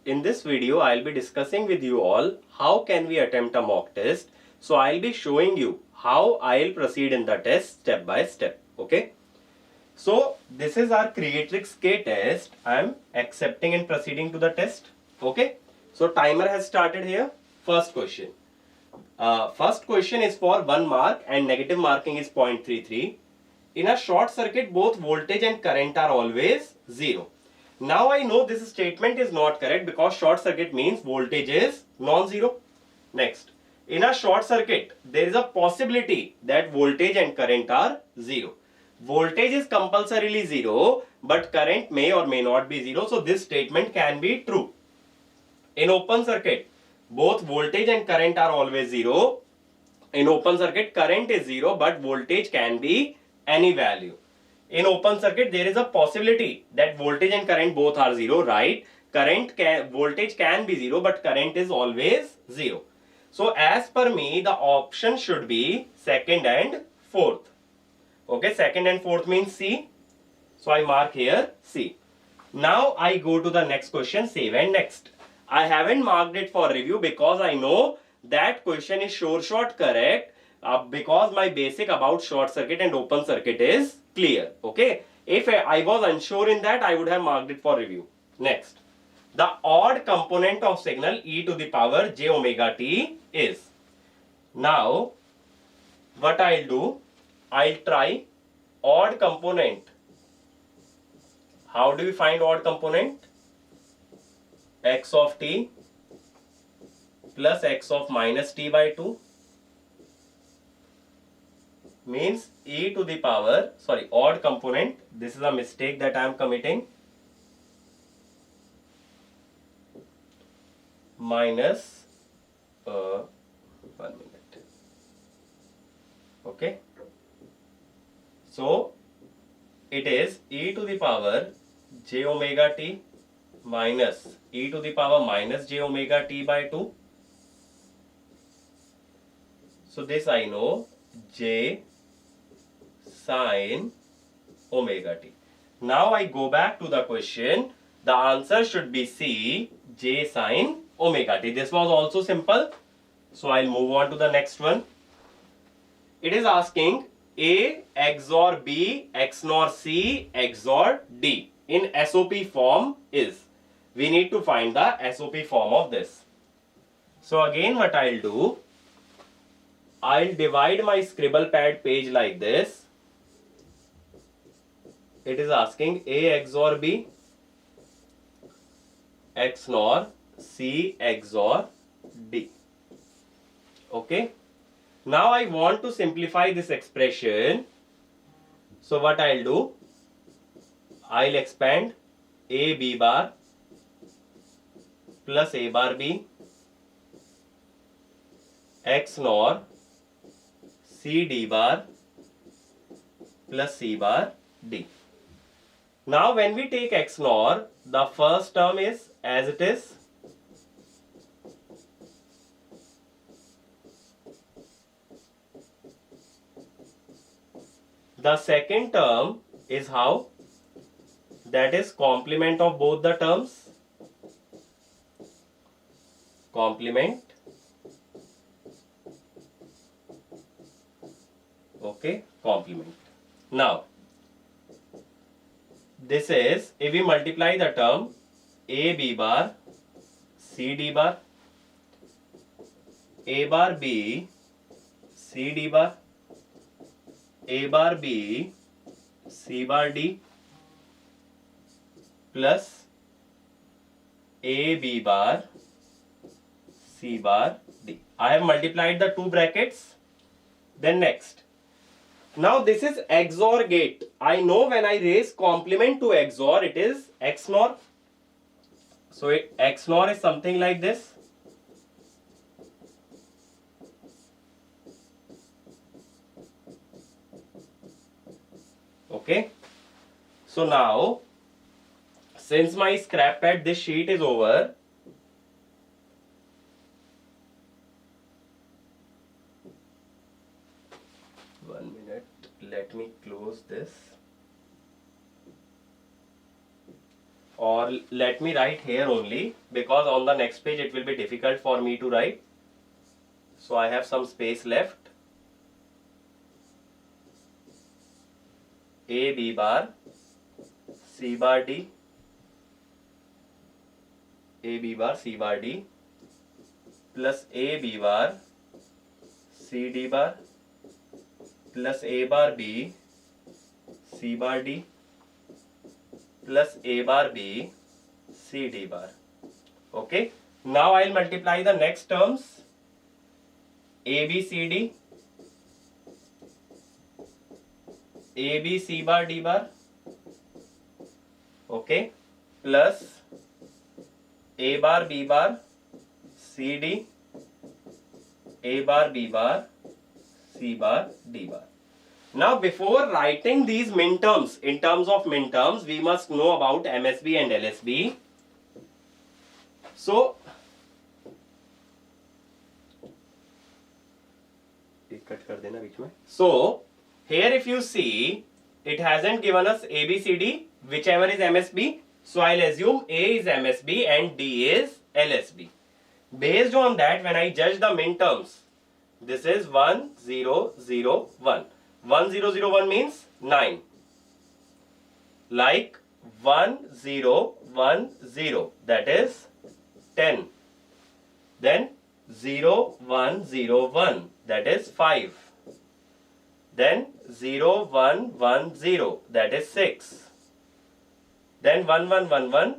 in this video I'll be discussing with you all how can we attempt a mock test. So I'll be showing you how I'll proceed in the test step by step. Okay. So this is our Creatrix K test. I'm accepting and proceeding to the test. Okay. So timer has started here. First question. First question is for 1 mark and negative marking is 0.33. In a short circuit, both voltage and current are always 0. Now I know this statement is not correct because short circuit means voltage is non-zero. Next, in a short circuit, there is a possibility that voltage and current are 0. Voltage is compulsorily 0, but current may or may not be 0. So this statement can be true. In open circuit, both voltage and current are always 0. In open circuit, current is 0, but voltage can be any value. In open circuit, there is a possibility that voltage and current both are 0, right? Voltage can be 0, but current is always 0. So as per me, the option should be second and fourth. Okay, second and fourth means C. So I mark here C. Now I go to the next question, save and next. I haven't marked it for review because I know that question is sure shot correct because my basic about short circuit and open circuit is clear. Okay. If I was unsure in that, I would have marked it for review. Next. The odd component of signal e to the power j omega t is. Now, what I'll do, I'll try odd component. How do we find odd component? X of t plus x of minus t by 2 means e to the power, odd component. This is a mistake that I am committing. Minus 1 minute. Okay. So it is e to the power j omega t minus e to the power minus j omega t by 2. So this I know, j sin omega t. Now I go back to the question. The answer should be C, j sin omega t. This was also simple. So I'll move on to the next one. It is asking A XOR B XOR C XOR D in SOP form is. We need to find the SOP form of this. So again what I'll do, I'll divide my scribble pad page like this. It is asking A XOR B XOR C XOR D. Okay. Now I want to simplify this expression. So what I'll do, I'll expand A B bar plus A bar B XOR C D bar plus C bar D. Now when we take XOR, the first term is as it is. The second term is how? That is complement of both the terms. Complement. Okay, complement. Now, this is, if we multiply the term A B bar, C D bar, A bar B, C D bar, A bar B, C bar D, plus A B bar, C bar D. I have multiplied the two brackets. Then next. Now this is XOR gate. I know when I raise complement to XOR, it is XNOR. So XNOR is something like this. Okay. So now, since my scrap pad, this sheet is over. Let me close this. or let me write here only, because on the next page it will be difficult for me to write. So I have some space left. A B bar C bar D, A B bar C bar D plus A B bar C D bar plus A bar B C bar D plus A bar B C D bar. Okay. Now I'll multiply the next terms. A B C D, A B C bar D bar, okay, plus A bar B bar C D, A bar B bar C bar D bar. Now before writing these minterms, in terms of minterms, we must know about MSB and LSB. So So here if you see, it hasn't given us A, B, C, D, whichever is MSB. So I'll assume A is MSB and D is LSB. Based on that, when I judge the minterms, this is 1, 0, 0, 1. 1, 0, 0, 1 means 9. Like 1, 0, 1, 0, that is 10. Then 0, 1, 0, 1, that is 5. Then 0, 1, 1, 0, that is 6. Then 1, 1, 1, 1,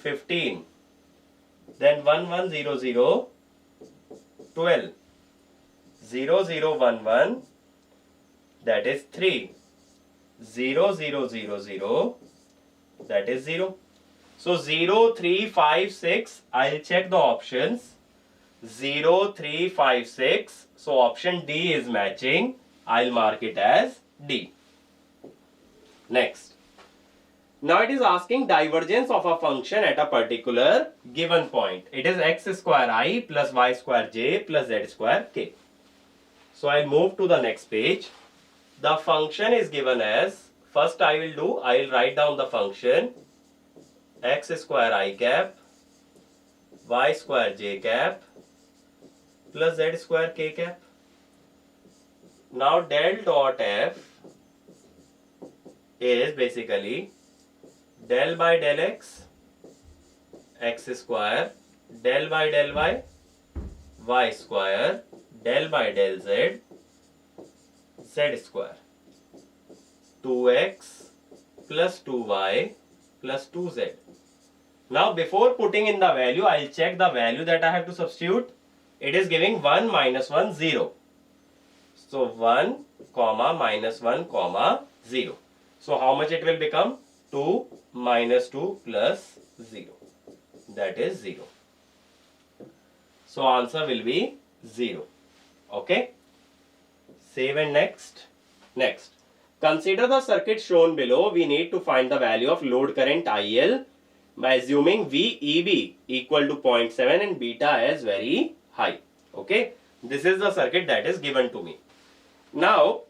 15. Then 1, 1, 0, 0, 12. 0, 0, 1, 1, that is 3. 0, 0, 0, 0, that is 0. So 0, 3, 5, 6, I'll check the options. 0, 3, 5, 6. So option D is matching. I'll mark it as D. Next. Now it is asking divergence of a function at a particular given point. It is x square I plus y square j plus z square k. So I'll move to the next page. The function is given as, first I'll write down the function x square I cap y square j cap plus z square k cap. Now del dot f is basically del by del x, x square, del by del y, y square, del by del z, z square. 2x plus 2y plus 2z. Now before putting in the value, I'll check the value that I have to substitute. It is giving 1 minus 1 0. So 1 comma minus 1 comma 0. So how much it will become? 2 minus 2 plus 0. That is 0. So answer will be 0. Okay. Save and next. Next. Consider the circuit shown below. We need to find the value of load current IL by assuming VEB equal to 0.7 and beta as very high. Okay. This is the circuit that is given to me. Now,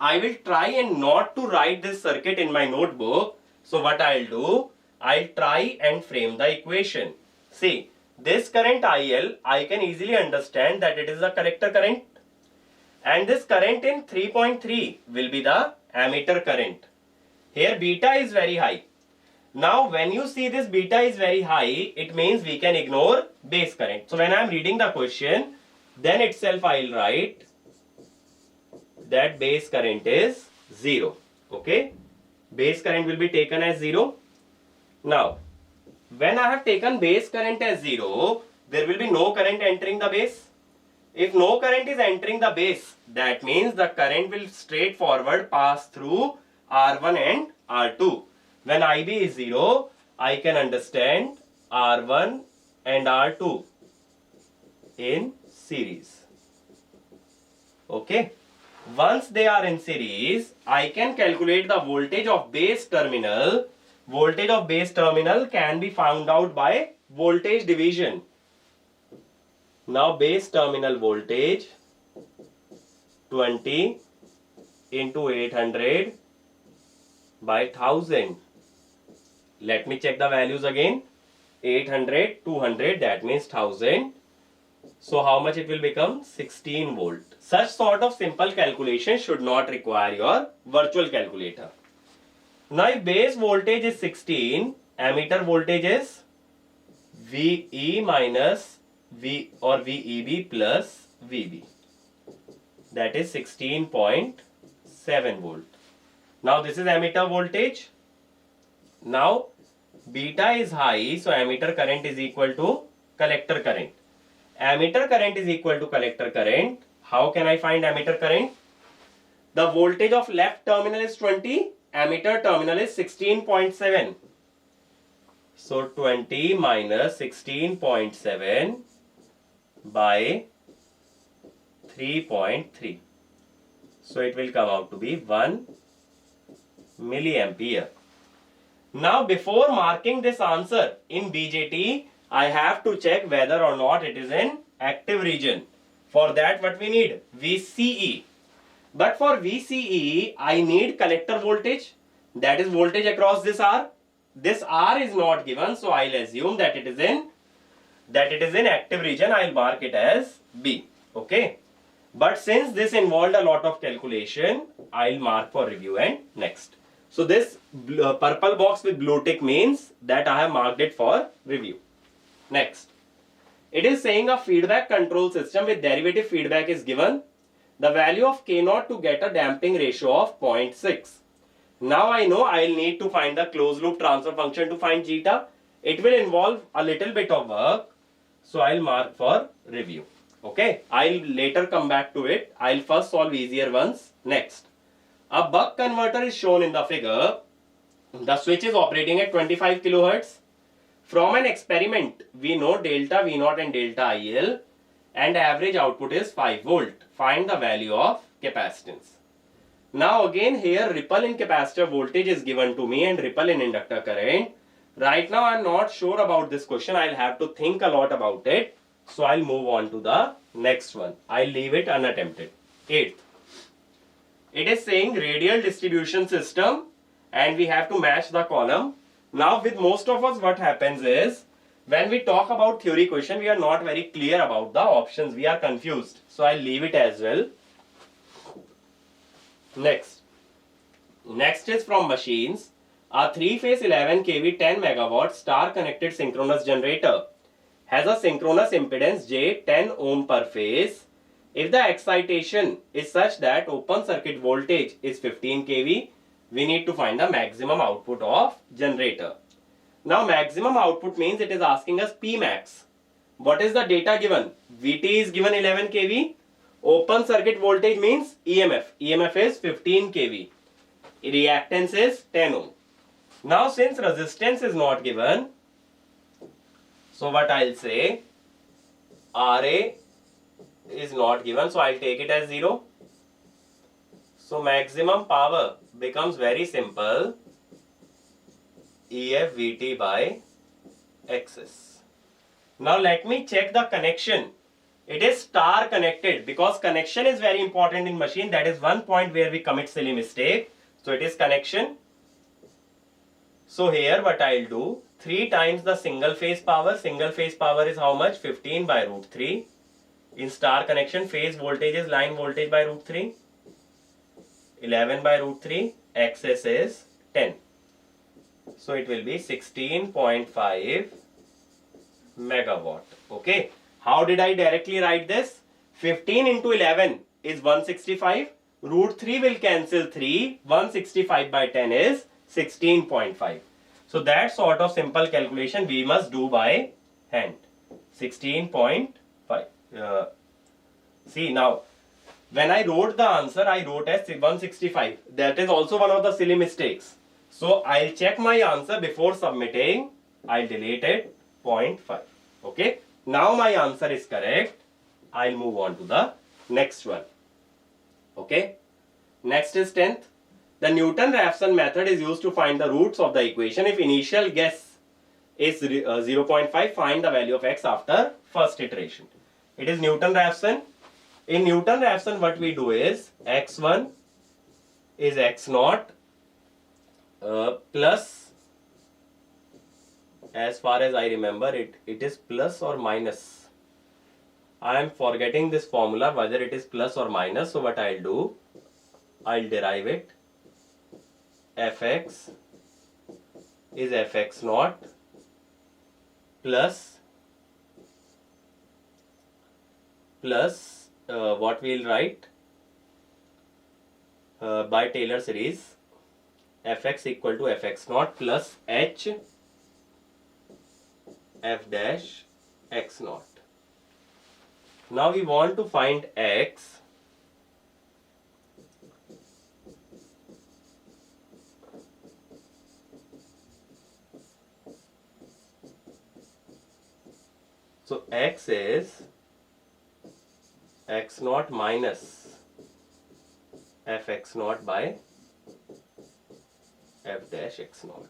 I will try and not to write this circuit in my notebook. So what I'll do, I'll try and frame the equation. See, this current IL, I can easily understand that it is a collector current. And this current in 3.3 will be the ammeter current. Here beta is very high. Now when you see this beta is very high, it means we can ignore base current. So when I am reading the question, then itself I'll write that base current is 0. Okay. Base current will be taken as 0. Now, when I have taken base current as 0, there will be no current entering the base. If no current is entering the base, that means the current will straightforward pass through R1 and R2. When IB is 0, I can understand R1 and R2 in series. Okay. Once they are in series, I can calculate the voltage of base terminal. Voltage of base terminal can be found out by voltage division. Now base terminal voltage 20 into 800 by 1000 Let me check the values again. 800, 200, that means 1000. So how much it will become? 16 volt. Such sort of simple calculation should not require your virtual calculator. Now if base voltage is 16, ammeter voltage is VE minus V or VEB plus VB. That is 16.7 volt. Now this is ammeter voltage. Now beta is high, so ammeter current is equal to collector current. Ammeter current is equal to collector current. How can I find ammeter current? The voltage of left terminal is 20, ammeter terminal is 16.7. So 20 minus 16.7 by 3.3. So it will come out to be 1 milliampere. Now before marking this answer in BJT, I have to check whether or not it is in active region. For that what we need? VCE. But for VCE, I need collector voltage. That is voltage across this R. This R is not given, so I'll assume that it is in active region. I'll mark it as B. Okay. But since this involved a lot of calculation, I'll mark for review and next. So this purple box with blue tick means that I have marked it for review. Next. It is saying a feedback control system with derivative feedback is given. The value of K0 to get a damping ratio of 0.6. Now I know I'll need to find the closed loop transfer function to find zeta. It will involve a little bit of work. So I'll mark for review. Okay. I'll later come back to it. I'll first solve easier ones next. A buck converter is shown in the figure. The switch is operating at 25 kilohertz. From an experiment, we know delta V0 and delta IL and average output is 5 volt. Find the value of capacitance. Now again here ripple in capacitor voltage is given to me and ripple in inductor current. Right now I am not sure about this question. I'll have to think a lot about it. So I'll move on to the next one. I'll leave it unattempted. 8th. It is saying radial distribution system and we have to match the column. Now with most of us what happens is when we talk about theory question we are not very clear about the options. We are confused. So I'll leave it as well. Next. Next is from machines. A 3-phase 11 kV 10 megawatt star connected synchronous generator has a synchronous impedance J 10 ohm per phase. If the excitation is such that open circuit voltage is 15 kV, we need to find the maximum output of generator. Now maximum output means it is asking us P max. What is the data given? VT is given 11 kV. Open circuit voltage means EMF. EMF is 15 kV. Reactance is 10 ohm. Now since resistance is not given, so what I'll say, RA is not given, so I'll take it as 0. So maximum power becomes very simple, EF VT by XS. Now let me check the connection. It is star connected because connection is very important in machine. That is one point where we commit silly mistake. So it is connection. So here what I'll do, 3 times the single phase power. Single phase power is how much? 15 by root 3. In star connection, phase voltage is line voltage by root 3. 11 by root 3. XS is 10. So it will be 16.5 megawatt. Okay. How did I directly write this? 15 into 11 is 165. Root 3 will cancel 3. 165 by 10 is 16.5. So that sort of simple calculation we must do by hand. 16.5. See now, when I wrote the answer, I wrote as 165. That is also one of the silly mistakes. So I'll check my answer before submitting. I'll delete it. 0.5. Okay. Now my answer is correct. I'll move on to the next one. Okay. Next is 10th. The Newton-Raphson method is used to find the roots of the equation. If initial guess is 0.5, find the value of x after first iteration. It is Newton-Raphson. In Newton-Raphson, what we do is x1 is x0 plus As far as I remember, it is plus or minus. I am forgetting this formula whether it is plus or minus. So what I'll do, I'll derive it. Fx is fx naught plus what we'll write by Taylor series, fx equal to fx naught plus h f dash x naught. Now we want to find x. So x is x naught minus fx naught by f dash x naught.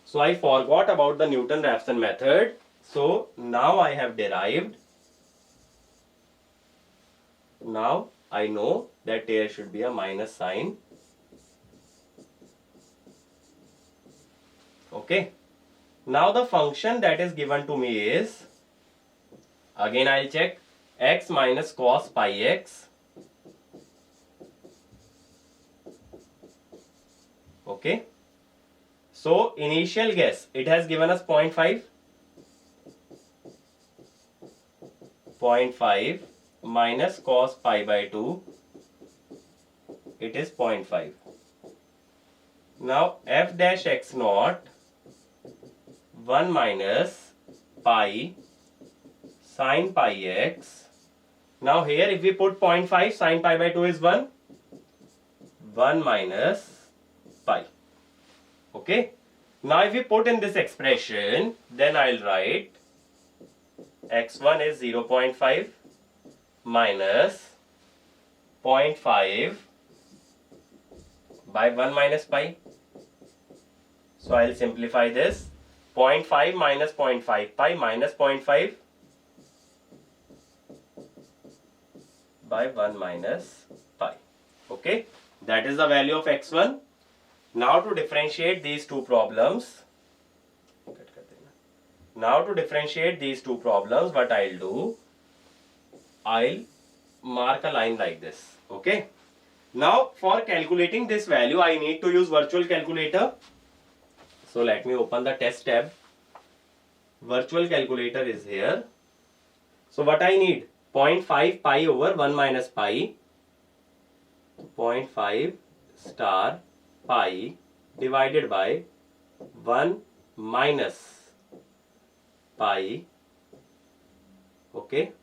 So I forgot about the Newton-Raphson method. So now I have derived. Now I know that there should be a minus sign. Okay. Now the function that is given to me is, again I'll check, x minus cos pi x. Okay. So initial guess, it has given us 0.5. 0.5 minus cos pi by 2, it is 0.5. Now f dash x naught, 1 minus pi sin pi x. Now here if we put 0.5, sin pi by 2 is 1. 1 minus pi. Okay. Now if we put in this expression, then I'll write x1 is 0.5 minus 0.5 by 1 minus pi. So I'll simplify this. 0.5 minus 0.5 pi minus 0.5 by 1 minus pi. Okay. That is the value of x1. Now to differentiate these two problems, what I'll do, I'll mark a line like this. Okay. Now for calculating this value, I need to use virtual calculator. So let me open the test tab. Virtual calculator is here. So what I need, 0.5 pi over 1 minus pi. 0.5 star pi divided by 1 minus pi, okay,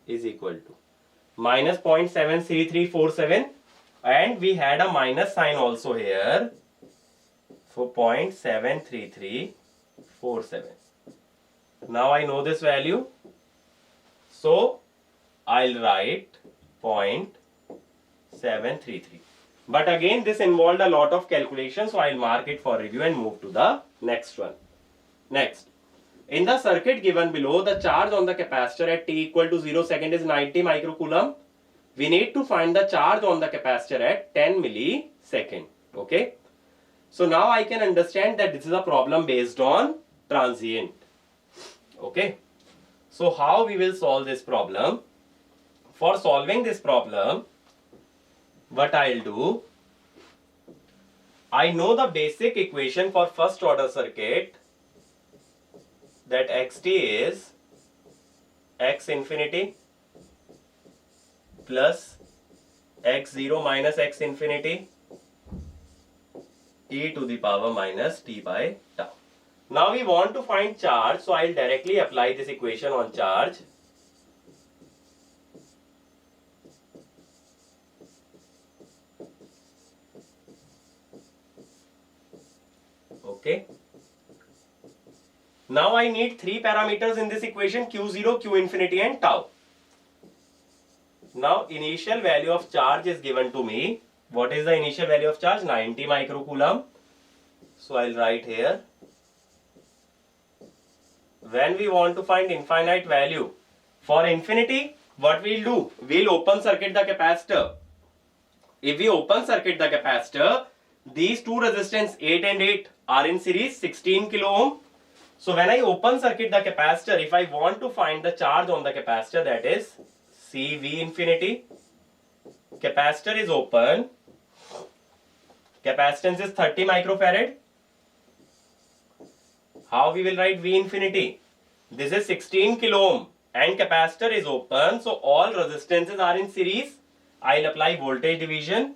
is equal to minus 0.73347, and we had a minus sign also here. So 0.73347. Now I know this value. So I'll write 0.733. But again this involved a lot of calculations, so I'll mark it for review and move to the next one. Next. In the circuit given below, the charge on the capacitor at t equal to 0 second is 90 microcoulomb. We need to find the charge on the capacitor at 10 millisecond. Okay. So now I can understand that this is a problem based on transient. Okay. So how we will solve this problem? For solving this problem, what I'll do, I know the basic equation for first order circuit, that xt is x infinity plus x0 minus x infinity e to the power minus t by tau. Now we want to find charge, so I'll directly apply this equation on charge. Okay. Now I need three parameters in this equation, q0, q infinity and tau. Now initial value of charge is given to me. What is the initial value of charge? 90 microcoulomb. So I'll write here. When we want to find infinite value, for infinity, what we'll do? We'll open circuit the capacitor. If we open circuit the capacitor, these two resistance 8 and 8 are in series, 16 kilo ohm. So when I open circuit the capacitor, if I want to find the charge on the capacitor, that is CV infinity, capacitor is open, capacitance is 30 microfarad. How we will write V infinity? This is 16 kilo ohm and capacitor is open, so all resistances are in series. I'll apply voltage division.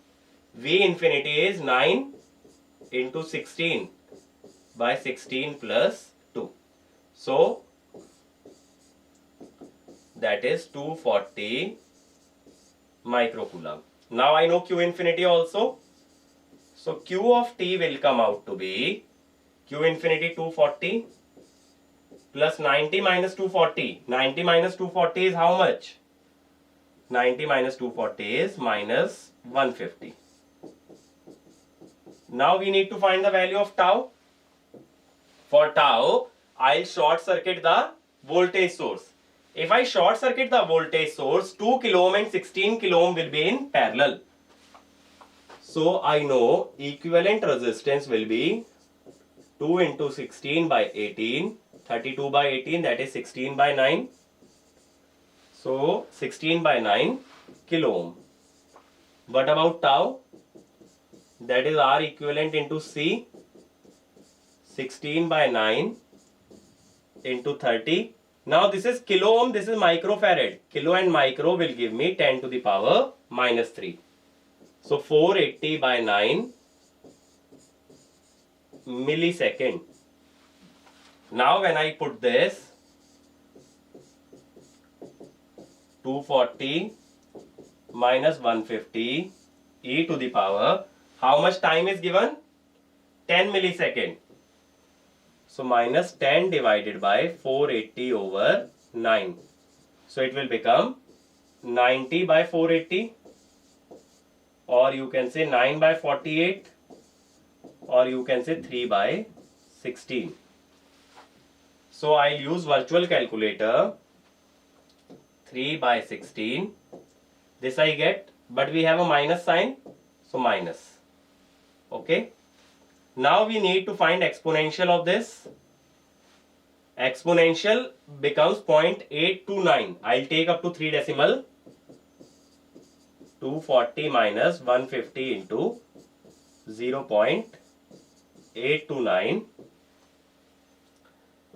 V infinity is 9 into 16 by 16 plus 2. So that is 240 microcoulomb. Now I know Q infinity also. So Q of T will come out to be Q infinity 240 plus 90 minus 240. 90 minus 240 is how much? 90 minus 240 is minus 150. Now we need to find the value of tau. For tau, I'll short circuit the voltage source. If I short circuit the voltage source, 2 kilo ohm and 16 kilo ohm will be in parallel. So I know equivalent resistance will be 2 into 16 by 18, 32 by 18, that is 16 by 9. So 16 by 9 kilo ohm. What about tau? That is R equivalent into C, 16 by 9 into 30. Now this is kilo ohm, this is microfarad. Kilo and micro will give me 10 to the power minus 3. So 480 by 9 millisecond. Now when I put this 240 minus 150 e to the power, how much time is given? 10 millisecond. So minus 10 divided by 480 over 9. So it will become 90 by 480, or you can say 9 by 48, or you can say 3 by 16. So I'll use virtual calculator. 3 by 16. This I get, but we have a minus sign, so minus. Okay. Now we need to find exponential of this. Exponential becomes 0.829. I'll take up to 3 decimal. 240 minus 150 into 0.829.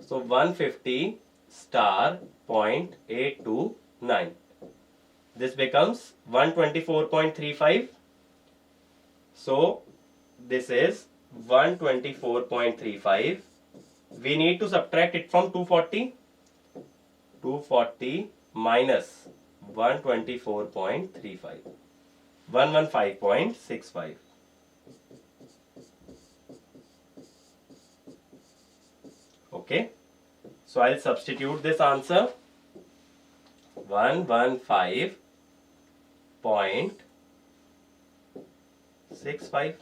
So 150 star 0.829. This becomes 124.35. So this is 124.35. We need to subtract it from 240. 240 minus 124.35. 115.65. Okay. So I'll substitute this answer. 115.65.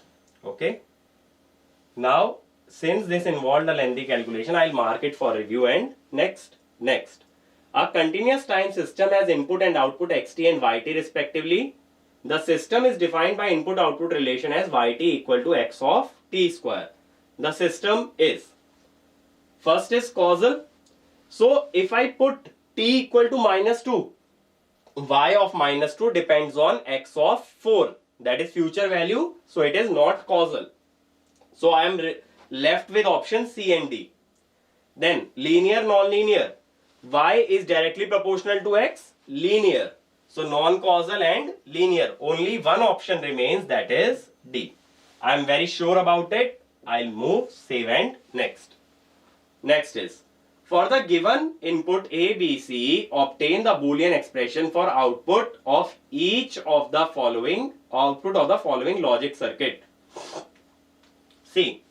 Okay. Now, since this involved a lengthy calculation, I'll mark it for review and next. A continuous time system has input and output xt and yt respectively. The system is defined by input-output relation as yt equal to x of t square. The system is, first is causal. So, if I put t equal to minus 2, y of minus 2 depends on x of 4. That is future value. So, it is not causal. So, I am left with option C and D. Then, linear, non-linear. Y is directly proportional to x, linear. So, non-causal and linear. Only one option remains, that is D. I am very sure about it. I'll move, save and next. Next is, for the given input A, B, C, obtain the Boolean expression for output of each of the following logic circuit. See,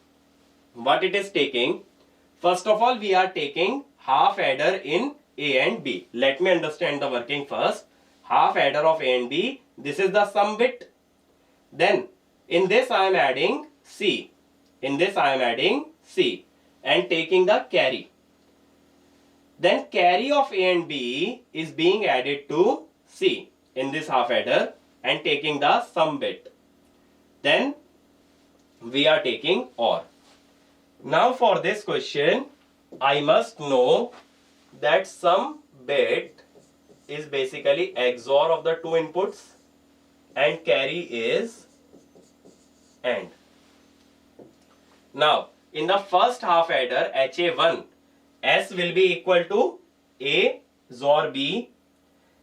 what it is taking. First of all, we are taking half adder in A and B. Let me understand the working first. Half adder of A and B. This is the sum bit. Then, in this I am adding C. In this I am adding C. And taking the carry. Then carry of A and B is being added to C in this half adder and taking the sum bit. Then we are taking OR. Now for this question, I must know that some bit is basically XOR of the two inputs and carry is AND. Now, in the first half adder HA1, S will be equal to A XOR B,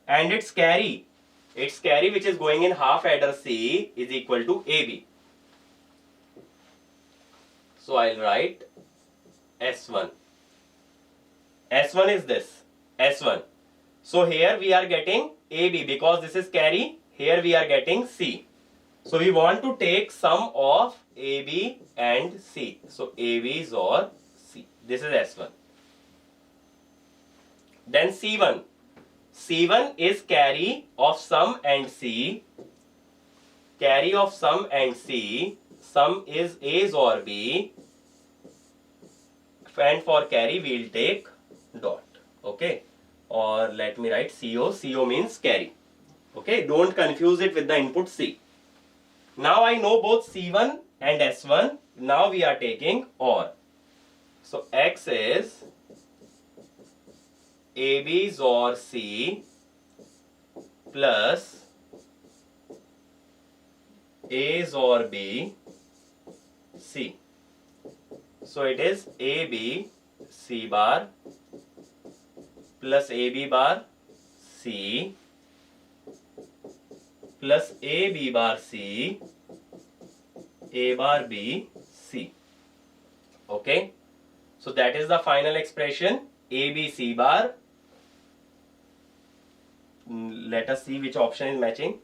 and its carry which is going in half adder C is equal to AB. So I'll write S1. S1 is this, S1. So here we are getting AB because this is carry, here we are getting C. So we want to take sum of AB and C. So AB XOR C. This is S1. Then C1. C1 is carry of sum and C. Carry of sum and C. Sum is A XOR B. And for carry we will take dot. Okay. Or let me write CO. CO means carry. Okay. Don't confuse it with the input C. Now I know both C1 and S1. Now we are taking OR. So X is AB XOR C plus A XOR B C. So it is AB C bar plus AB bar C plus AB bar C, A bar B C. Okay. So that is the final expression. AB C bar. Let us see which option is matching.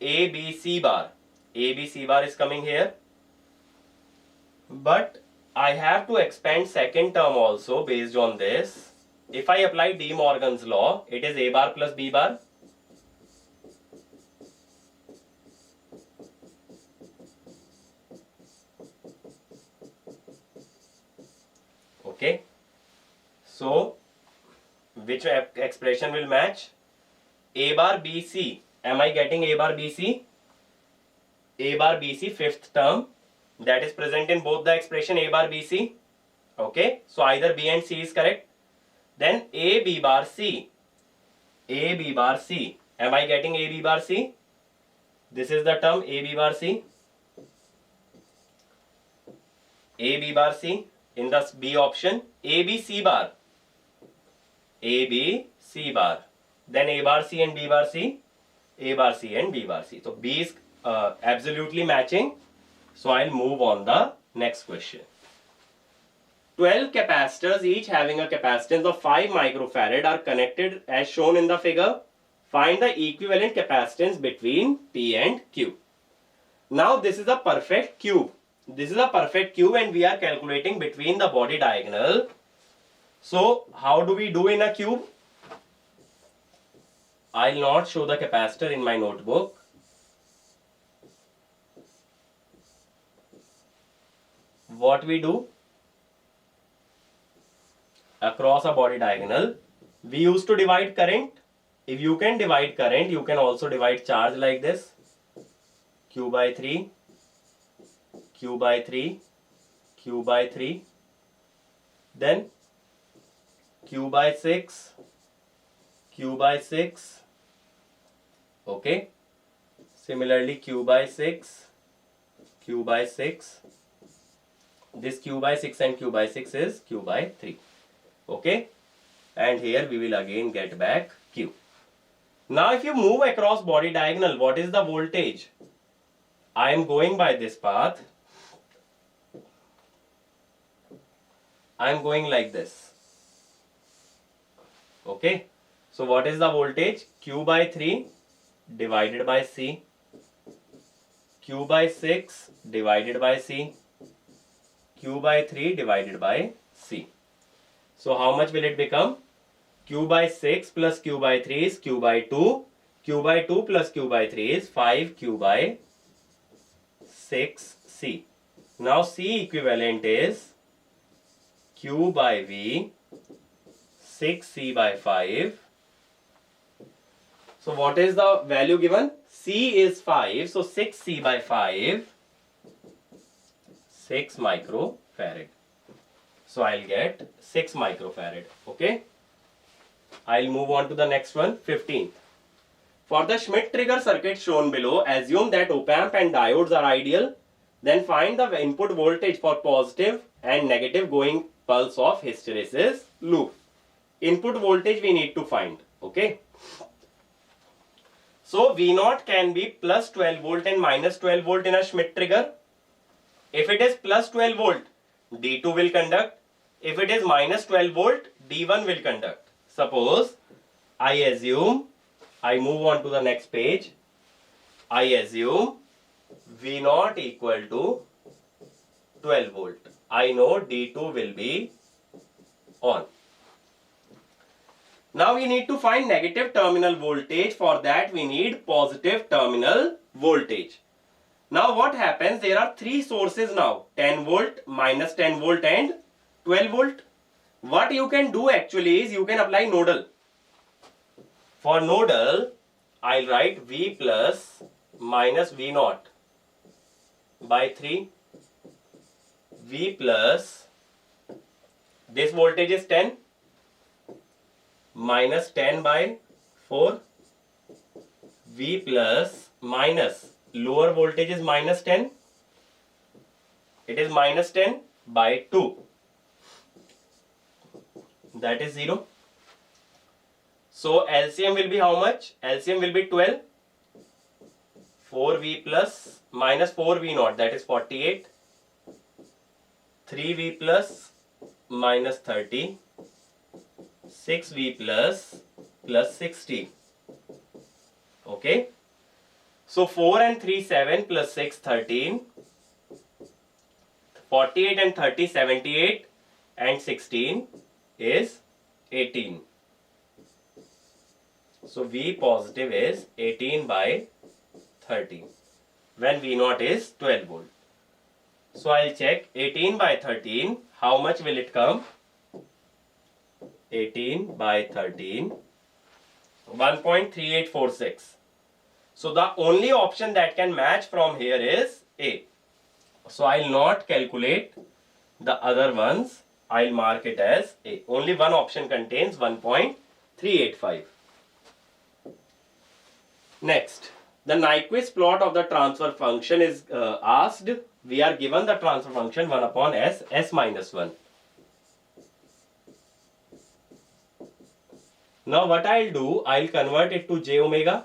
ABC bar. ABC bar is coming here. But I have to expand second term also based on this. If I apply De Morgan's law, it is A bar plus B bar. Okay. So, which expression will match? A bar BC. Am I getting A bar BC? A bar BC, fifth term. That is present in both the expression A bar BC. Okay. So, either B and C is correct. Then A B bar C. A B bar C. Am I getting A B bar C? This is the term A B bar C. A B bar C. In the B option, A B C bar. A B C bar. Then A bar C and B bar C. A bar C and B bar C. So B is absolutely matching. So I'll move on the next question. 12 capacitors each having a capacitance of 5 microfarad are connected as shown in the figure. Find the equivalent capacitance between P and Q. Now this is a perfect cube. This is a perfect cube and we are calculating between the body diagonal. So how do we do in a cube? I'll not show the capacitor in my notebook. What we do? Across a body diagonal, we used to divide current. If you can divide current, you can also divide charge like this. Q by 3, Q by 3, Q by 3. Then Q by 6, Q by 6. Okay. Similarly, Q by 6, Q by 6. This Q by 6 and Q by 6 is Q by 3. Okay. And here we will again get back Q. Now if you move across body diagonal, what is the voltage? I am going by this path. I am going like this. Okay. So what is the voltage? Q by 3 divided by C. Q by 6 divided by C. Q by 3 divided by C. So how much will it become? Q by 6 plus Q by 3 is Q by 2. Q by 2 plus Q by 3 is 5 Q by 6 C. Now C equivalent is Q by V 6 C by 5. So what is the value given? C is 5. So 6 C by 5. 6 microfarad. So I'll get 6 microfarad. Okay. I'll move on to the next one, 15th. For the Schmidt trigger circuit shown below, assume that op-amp and diodes are ideal. Then find the input voltage for positive and negative going pulse of hysteresis loop. Input voltage we need to find. Okay. So V0 can be plus 12 volt and minus 12 volt in a Schmidt trigger. If it is plus 12 volt, D2 will conduct. If it is minus 12 volt, D1 will conduct. Suppose I assume, I move on to the next page. I assume V0 equal to 12 volt. I know D2 will be on. Now we need to find negative terminal voltage. For that we need positive terminal voltage. Now what happens? There are three sources now. 10 volt, minus 10 volt and 12 volt. What you can do actually is you can apply nodal. For nodal, I'll write V plus minus V0 by 3. V plus, this voltage is 10, minus 10 by 4. V plus minus, lower voltage is minus 10. It is minus 10 by 2. That is 0. So LCM will be how much? LCM will be 12. 4V plus minus 4V0, that is 48. 3V plus minus 30. 6V plus 60. Okay. So 4 and 3 7 plus 6 13. 48 and 30 78 and 16 is 18. So V positive is 18 by 30 when V0 is 12 volt. So I'll check 18 by 13. How much will it come? 18 by 13, 1.3846. So the only option that can match from here is A. So I'll not calculate the other ones. I'll mark it as A. Only one option contains 1.385. Next, the Nyquist plot of the transfer function is asked. We are given the transfer function 1 upon S, S minus 1. Now what I'll do, I'll convert it to j omega.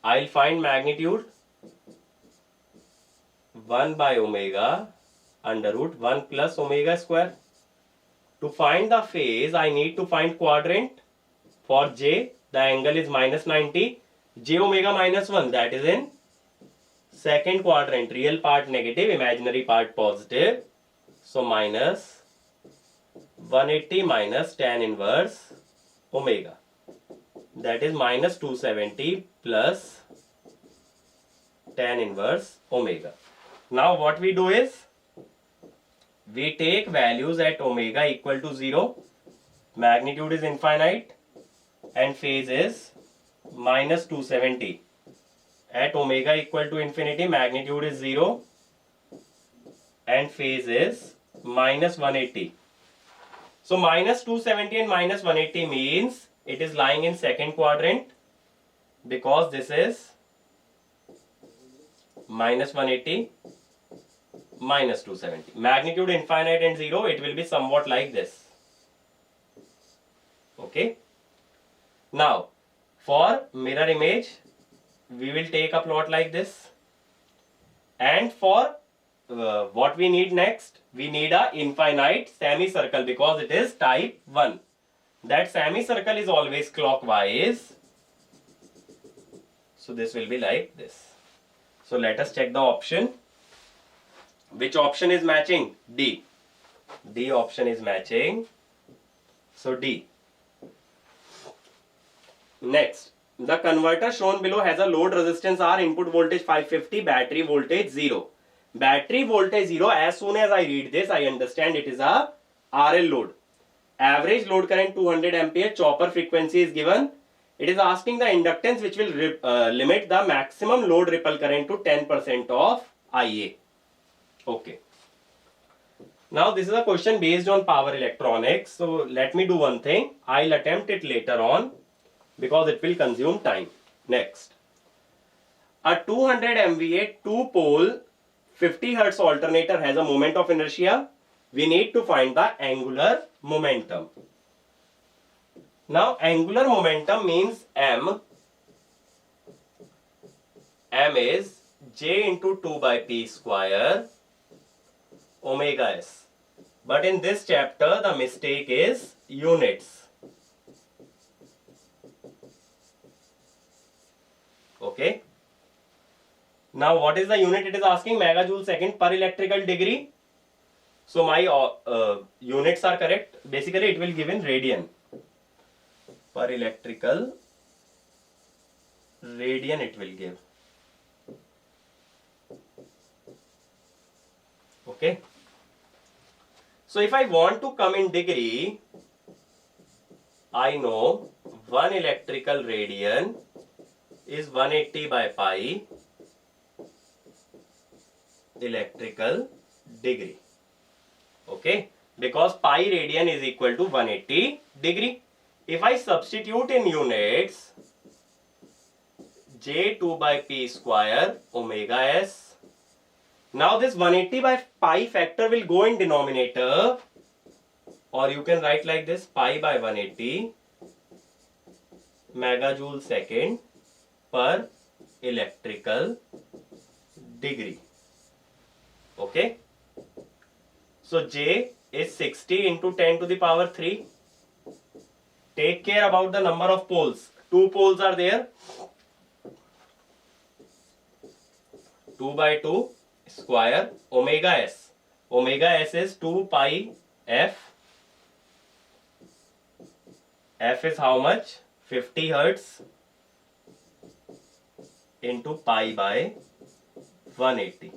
I'll find magnitude 1 by omega under root 1 plus omega square. To find the phase, I need to find quadrant. For j, the angle is minus 90. J omega minus 1, that is in second quadrant. Real part negative, imaginary part positive. So minus 180 minus tan inverse omega. That is minus 270 plus tan inverse omega. Now what we do is, we take values at omega equal to 0. Magnitude is infinite and phase is minus 270. At omega equal to infinity, magnitude is 0 and phase is minus 180. So minus 270 and minus 180 means it is lying in second quadrant, because this is minus 180 minus 270. Magnitude infinite and 0, it will be somewhat like this. Okay. Now, for mirror image, we will take a plot like this. And for what we need next, we need a infinite semicircle, because it is type 1. That semicircle is always clockwise. So this will be like this. So let us check the option. Which option is matching? D. D option is matching. So D. Next, the converter shown below has a load resistance R, input voltage 550, battery voltage 0. Battery voltage 0, as soon as I read this, I understand it is a RL load. Average load current 200 ampere, chopper frequency is given. It is asking the inductance which will limit the maximum load ripple current to 10% of IA. Okay. Now this is a question based on power electronics. So let me do one thing. I'll attempt it later on because it will consume time. Next. A 200 MVA 2-pole 50 Hz alternator has a moment of inertia. We need to find the angular momentum. Now angular momentum means M. M is J into 2 by P square omega S. But in this chapter the mistake is units. Okay. Now what is the unit it is asking? Megajoule second per electrical degree. So my units are correct. Basically it will give in radian. Per electrical radian it will give. Okay. So if I want to come in degree, I know 1 electrical radian is 180 by pi electrical degree. Okay, because pi radian is equal to 180 degree. If I substitute in units, J2 by P square omega S. Now this 180 by pi factor will go in denominator, or you can write like this, pi by 180 megajoule second per electrical degree. Okay. So J is 60 into 10 to the power 3. Take care about the number of poles. 2 poles are there. 2 by 2 square omega S. Omega S is 2 pi F. F is how much? 50 Hertz into pi by 180.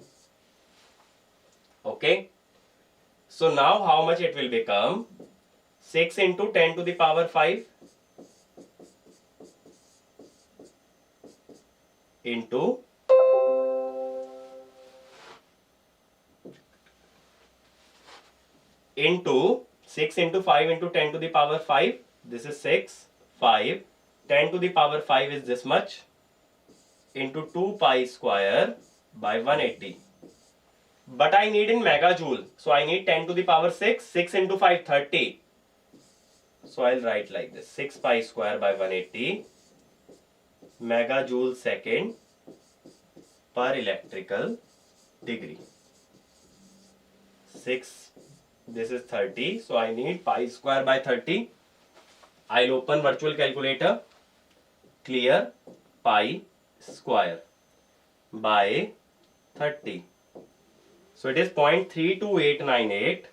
Okay. So now how much it will become? 6 into 10 to the power 5 into 6 into 5 into 10 to the power 5. This is 6, 5. 10 to the power 5 is this much into 2 pi square by 180. But I need in megajoule. So I need 10 to the power 6. 6 into 5, 30. So I'll write like this. 6 pi square by 180 megajoule second per electrical degree. 6, this is 30. So I need pi square by 30. I'll open virtual calculator. Clear pi square by 30. So it is 0.32898.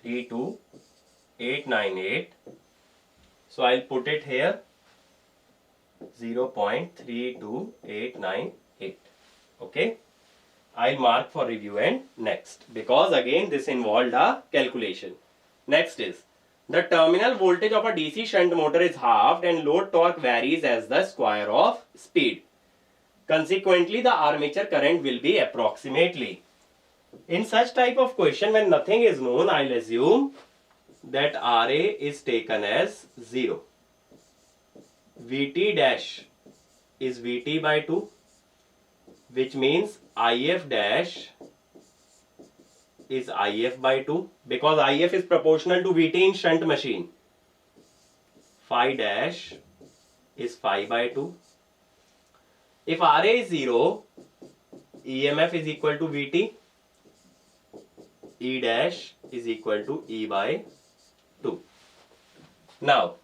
32898. So I'll put it here 0.32898. Okay. I'll mark for review and next, because again this involved a calculation. Next is the terminal voltage of a DC shunt motor is halved and load torque varies as the square of speed. Consequently, the armature current will be approximately. In such type of question, when nothing is known, I'll assume that RA is taken as 0. VT dash is VT by 2, which means IF dash is IF by 2, because IF is proportional to VT in shunt machine. Phi dash is phi by 2. If RA is 0, EMF is equal to VT. E dash is equal to E by 2. Now,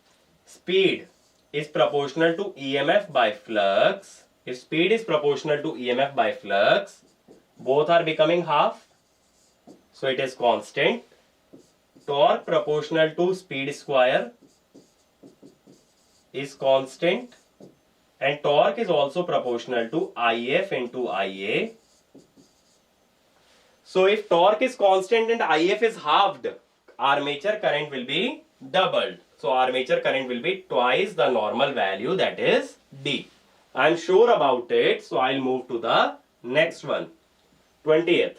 speed is proportional to EMF by flux. If speed is proportional to EMF by flux, both are becoming half. So it is constant. Torque proportional to speed square is constant. And torque is also proportional to IF into IA. So if torque is constant and IF is halved, armature current will be doubled. So armature current will be twice the normal value, that is D. I am sure about it, so I'll move to the Next one, 20th.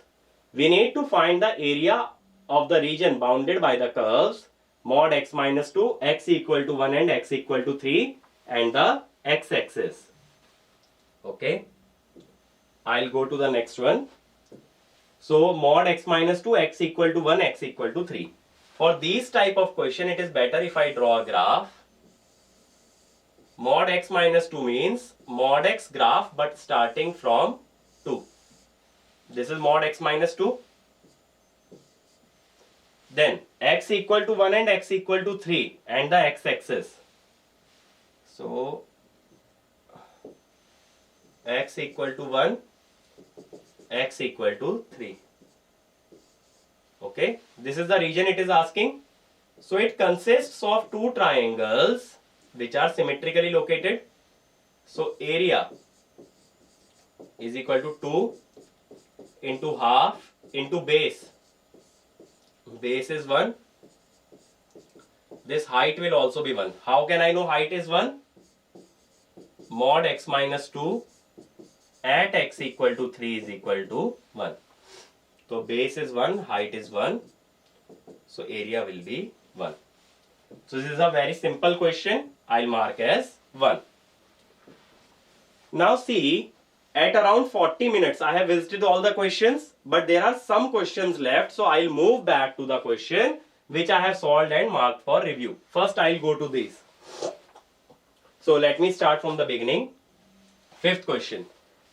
We need to find the area of the region bounded by the curves mod x minus 2, x equal to 1 and x equal to 3 and the x-axis. Okay. I'll go to the next one. So mod x minus 2, x equal to 1, x equal to 3. For these type of question, it is better if I draw a graph. Mod x minus 2 means mod x graph but starting from 2. This is mod x minus 2. Then x equal to 1 and x equal to 3 and the x-axis. So x equal to 1, x equal to 3. Okay, this is the region it is asking. So it consists of two triangles which are symmetrically located. So area is equal to 2 into half into base. Base is 1. This height will also be 1. How can I know height is 1? Mod x minus 2 at x equal to 3 is equal to 1. So base is 1, height is 1. So area will be 1. So this is a very simple question. I'll mark as 1. Now see, at around 40 minutes, I have visited all the questions, but there are some questions left. So I'll move back to the question which I have solved and marked for review. First, I'll go to these. So let me start from the beginning. Fifth question.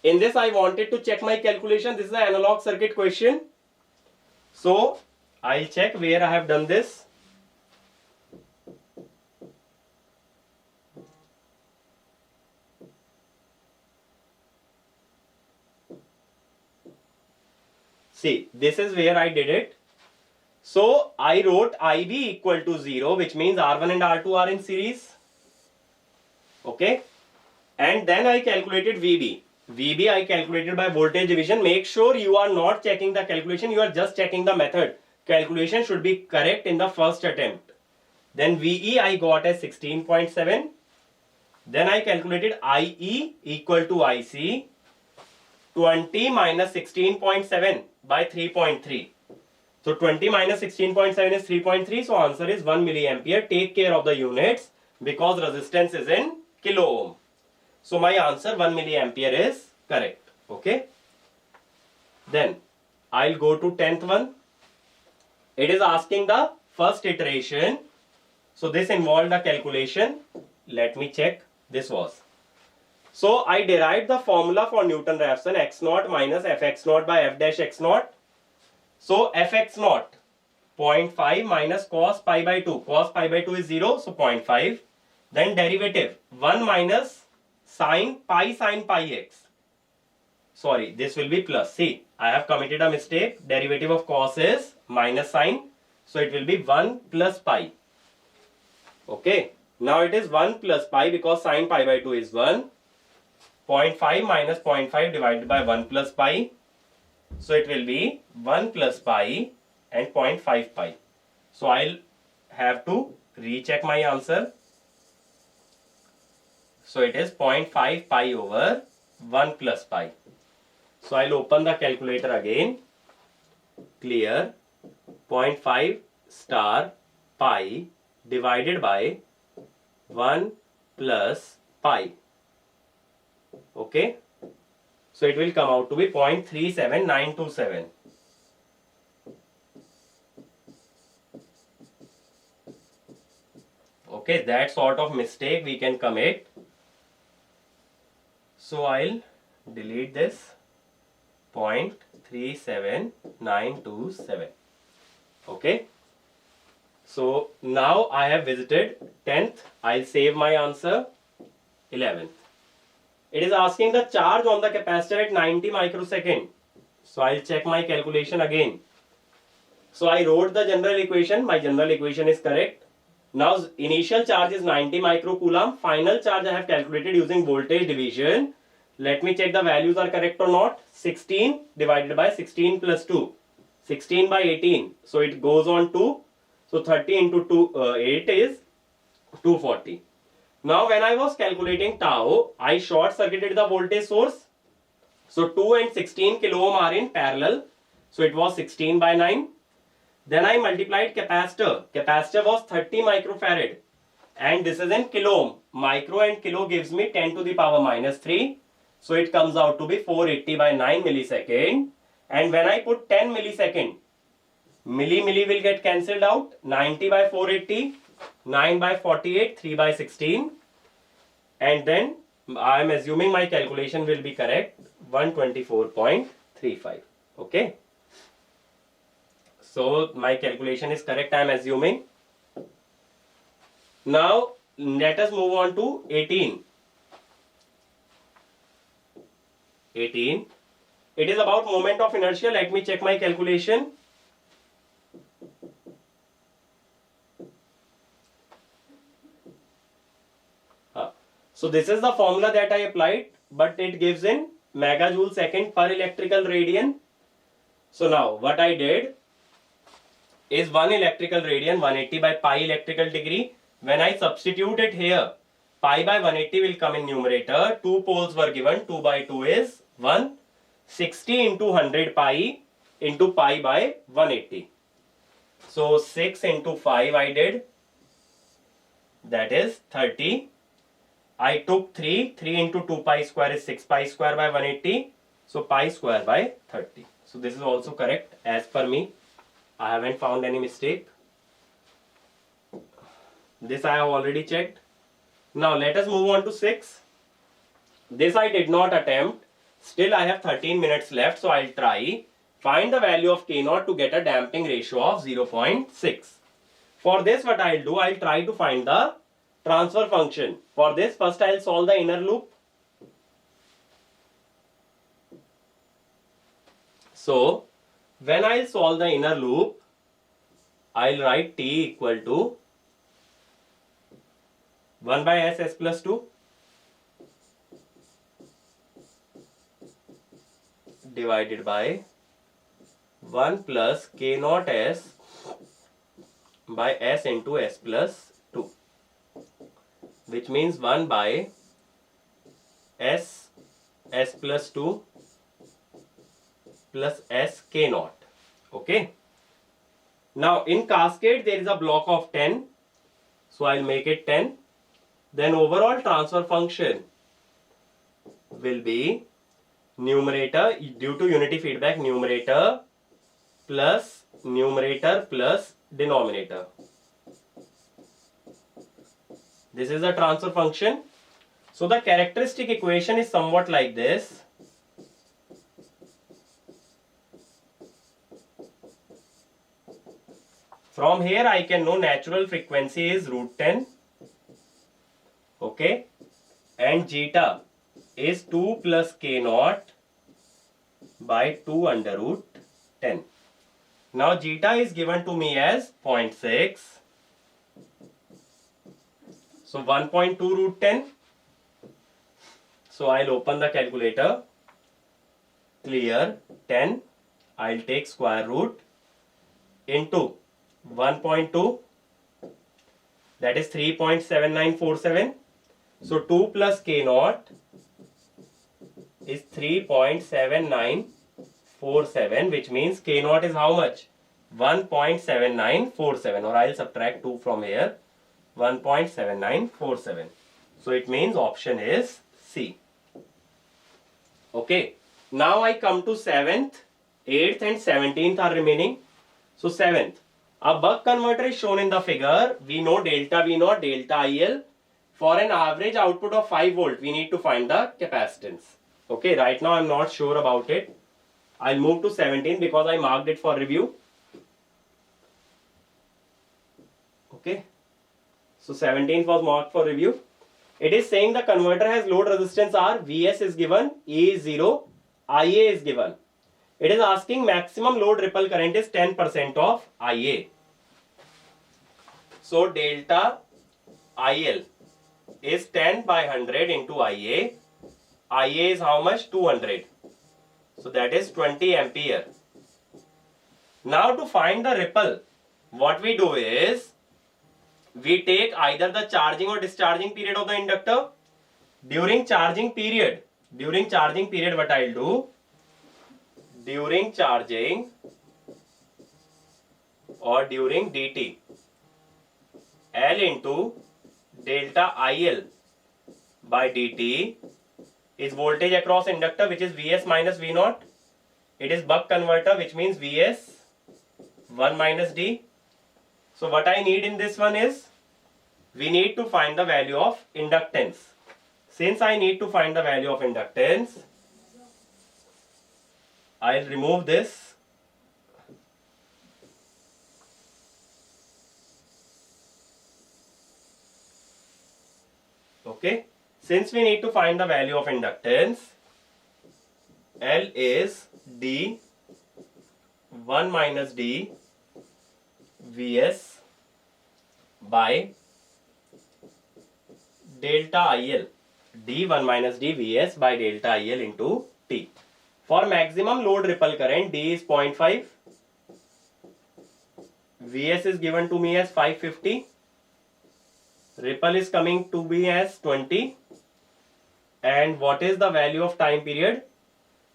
In this, I wanted to check my calculation. This is an analog circuit question. So I'll check where I have done this. See, this is where I did it. So I wrote IB equal to 0, which means R1 and R2 are in series. Okay. And then I calculated VB. VB I calculated by voltage division. Make sure you are not checking the calculation. You are just checking the method. Calculation should be correct in the first attempt. Then VE I got as 16.7. Then I calculated IE equal to IC. 20 minus 16.7 by 3.3. So 20 minus 16.7 is 3.3. So answer is 1 milliampere. Take care of the units because resistance is in kilo ohm. So my answer 1 milliampere is correct. Okay. Then I'll go to 10th one. It is asking the first iteration. So this involved the calculation. Let me check. This was. So I derived the formula for Newton-Raphson x naught minus fx naught by f dash x naught. So fx naught 0.5 minus cos pi by 2. Cos pi by 2 is 0. So 0.5. Then derivative 1 minus sin pi x. Sorry, this will be plus. See, I have committed a mistake. Derivative of cos is minus sin. So it will be 1 plus pi. Okay. Now it is 1 plus pi because sin pi by 2 is 1. 0.5 minus 0.5 divided by 1 plus pi. So it will be 1 plus pi and 0.5 pi. So I'll have to recheck my answer. So it is 0.5 pi over 1 plus pi. So I'll open the calculator again. Clear. 0.5 star pi divided by 1 plus pi. Okay. So it will come out to be 0.37927. Okay, that sort of mistake we can commit. So I'll delete this 0.37927. Okay. So now I have visited 10th. I'll save my answer. 11th. It is asking the charge on the capacitor at 90 microsecond. So I'll check my calculation again. So I wrote the general equation. My general equation is correct. Now initial charge is 90 microcoulomb. Final charge I have calculated using voltage division. Let me check the values are correct or not. 16 divided by 16 plus 2. 16 by 18. So it goes on 2. So 30 into 8 is 240. Now when I was calculating tau, I short circuited the voltage source. So 2 and 16 kilo ohm are in parallel. So it was 16 by 9. Then I multiplied capacitor. Capacitor was 30 microfarad. And this is in kilo ohm. Micro and kilo gives me 10 to the power minus 3. So it comes out to be 480 by 9 millisecond. And when I put 10 millisecond, milli will get cancelled out. 90 by 480, 9 by 48, 3 by 16. And then I am assuming my calculation will be correct. 124.35. Okay. So my calculation is correct, I am assuming. Now let us move on to 18. 18. It is about moment of inertia. Let me check my calculation. So this is the formula that I applied, but it gives in megajoule second per electrical radian. So now what I did is 1 electrical radian 180 by pi electrical degree. When I substitute it here, pi by 180 will come in numerator. Two poles were given. 2 by 2 is 1. 60 into 100 pi into pi by 180. So 6 into 5 I did. That is 30. I took 3. 3 into 2 pi square is 6 pi square by 180. So pi square by 30. So this is also correct as per me. I haven't found any mistake. This I have already checked. Now let us move on to 6. This I did not attempt. Still I have 13 minutes left, so I'll try. Find the value of K0 to get a damping ratio of 0.6. For this what I'll do, I'll try to find the transfer function. For this first I'll solve the inner loop. So when I'll solve the inner loop, I'll write T equal to 1 by s plus 2 divided by 1 plus k naught s by s into s plus 2, which means 1 by s plus 2 plus s k naught. Okay. Now in cascade there is a block of 10, so I'll make it 10. Then overall transfer function will be numerator, due to unity feedback, numerator plus denominator. This is the transfer function. So the characteristic equation is somewhat like this. From here I can know natural frequency is √10. Okay. And zeta is 2 plus k naught by 2 under √10. Now zeta is given to me as 0.6. So 1.2 √10. So I'll open the calculator. Clear 10. I'll take square root into 1.2, that is 3.7947. So 2 plus k naught is 3.7947, which means k naught is how much? 1.7947, or I'll subtract 2 from here. 1.7947. So it means option is C. Okay. Now I come to 7th, 8th and 17th are remaining. So 7th. A buck converter is shown in the figure. We know delta V naught, delta IL. For an average output of 5 volt, we need to find the capacitance. Okay, right now I'm not sure about it. I'll move to 17 because I marked it for review. Okay. So 17th was marked for review. It is saying the converter has load resistance R, Vs is given, E is 0, Ia is given. It is asking maximum load ripple current is 10% of Ia. So delta IL is 10 by 100 into Ia. Ia is how much? 200. So that is 20 ampere. Now to find the ripple, what we do is, we take either the charging or discharging period of the inductor. During charging period, During charging period, what I'll do? During charging or during dt, L into delta IL by dt is voltage across inductor, which is Vs minus V naught. It is buck converter, which means Vs 1 minus d. So what I need in this one is, we need to find the value of inductance. Since I need to find the value of inductance, I'll remove this. Okay. Since we need to find the value of inductance, L is d 1 minus d Vs by delta IL, d1 minus d Vs by delta IL into T. For maximum load ripple current, D is 0.5, Vs is given to me as 550, ripple is coming to be as 20, and what is the value of time period?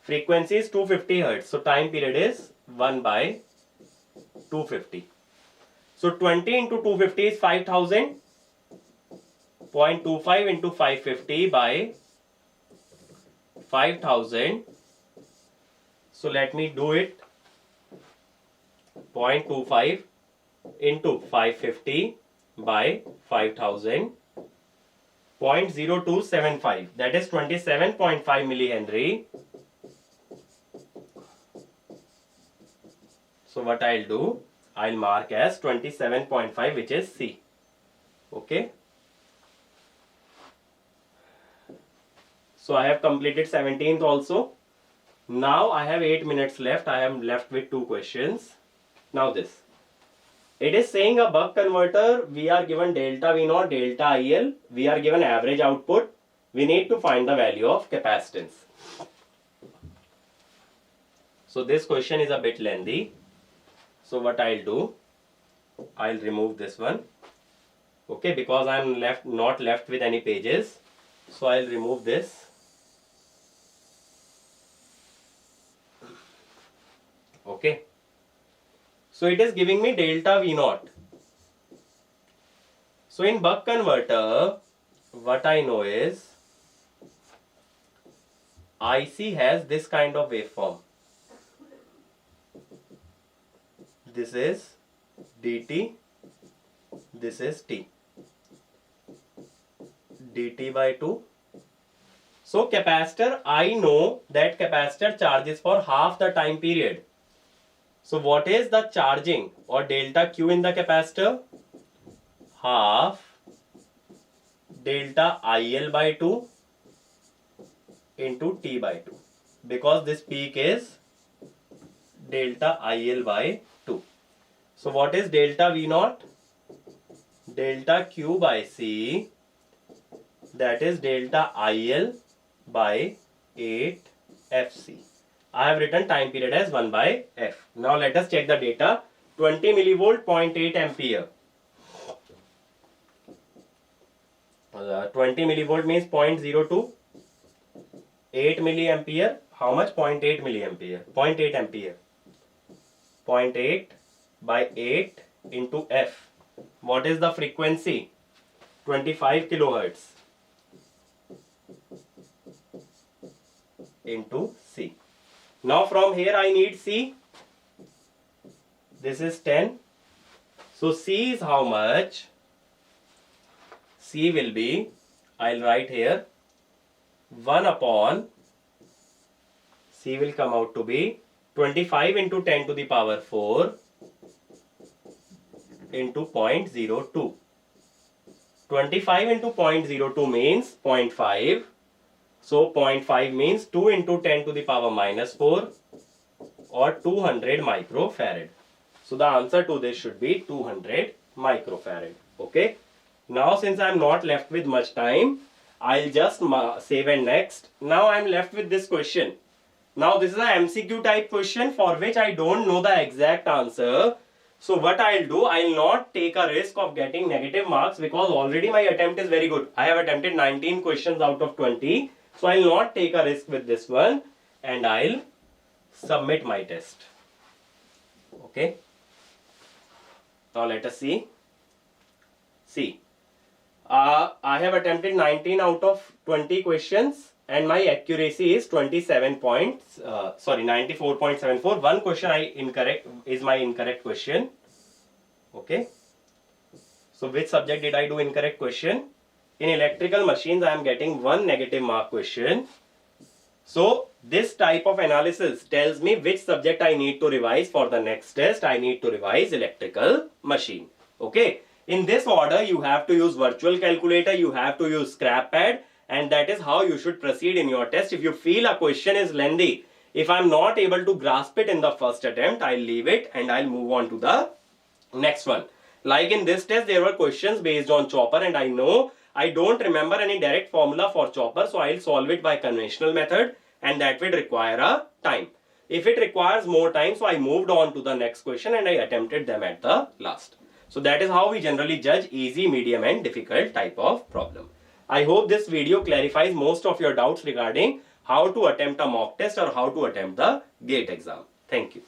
Frequency is 250 Hz, so time period is 1 by 250. So 20 into 250 is 5000, 0.25 into 550 by 5000. So let me do it. 0.25 into 550 by 5000, 0.0275, that is 27.5 millihenry. So what I'll do, I'll mark as 27.5, which is C. Okay. So I have completed 17th also. Now I have 8 minutes left. I am left with 2 questions. Now this. It is saying a buck converter, we are given delta V naught, delta IL, we are given average output. We need to find the value of capacitance. So this question is a bit lengthy. So what I'll do, I'll remove this one. Okay, because I'm not left with any pages. So I'll remove this. Okay. So it is giving me delta V naught. So in buck converter, what I know is, IC has this kind of waveform. This is dt, this is t, dt by 2. So capacitor, I know that capacitor charges for half the time period. So what is the charging or delta Q in the capacitor? Half delta IL by 2 into T by 2, because this peak is delta IL by 2. So what is delta V naught? Delta Q by C, that is delta IL by 8 FC. I have written time period as 1 by F. Now let us check the data. 20 millivolt, 0.8 ampere. 20 millivolt means 0.02. 8 milliampere. How much? 0.8 milliampere. 0.8 ampere. 0.8 by 8 into F. What is the frequency? 25 kilohertz into C. Now from here I need C. This is 10. So C is how much? C will be, I'll write here, 1 upon, C will come out to be 25 into 10 to the power 4 into 0.02. 25 into 0.02 means 0.5. So 0.5 means 2 into 10 to the power minus 4 or 200 microfarad. So the answer to this should be 200 microfarad. Okay. Now since I am not left with much time, I'll just save and next. Now I am left with this question. Now this is an MCQ type question for which I don't know the exact answer. So what I'll do, I'll not take a risk of getting negative marks because already my attempt is very good. I have attempted 19 questions out of 20. So I'll not take a risk with this one and I'll submit my test. Okay. Now let us see. See, I have attempted 19 out of 20 questions and my accuracy is 94.74. One question is my incorrect question. Okay. So which subject did I do incorrect question? In electrical machines, I am getting one negative mark question. So this type of analysis tells me which subject I need to revise for the next test. I need to revise electrical machine. Okay. In this order, you have to use virtual calculator, you have to use scrap pad, and that is how you should proceed in your test. If you feel a question is lengthy, if I'm not able to grasp it in the first attempt, I'll leave it and I'll move on to the next one. Like in this test, there were questions based on chopper and I know I don't remember any direct formula for chopper, so I'll solve it by conventional method and that will require a time. If it requires more time, so I moved on to the next question and I attempted them at the last. So that is how we generally judge easy, medium and difficult type of problem. I hope this video clarifies most of your doubts regarding how to attempt a mock test or how to attempt the GATE exam. Thank you.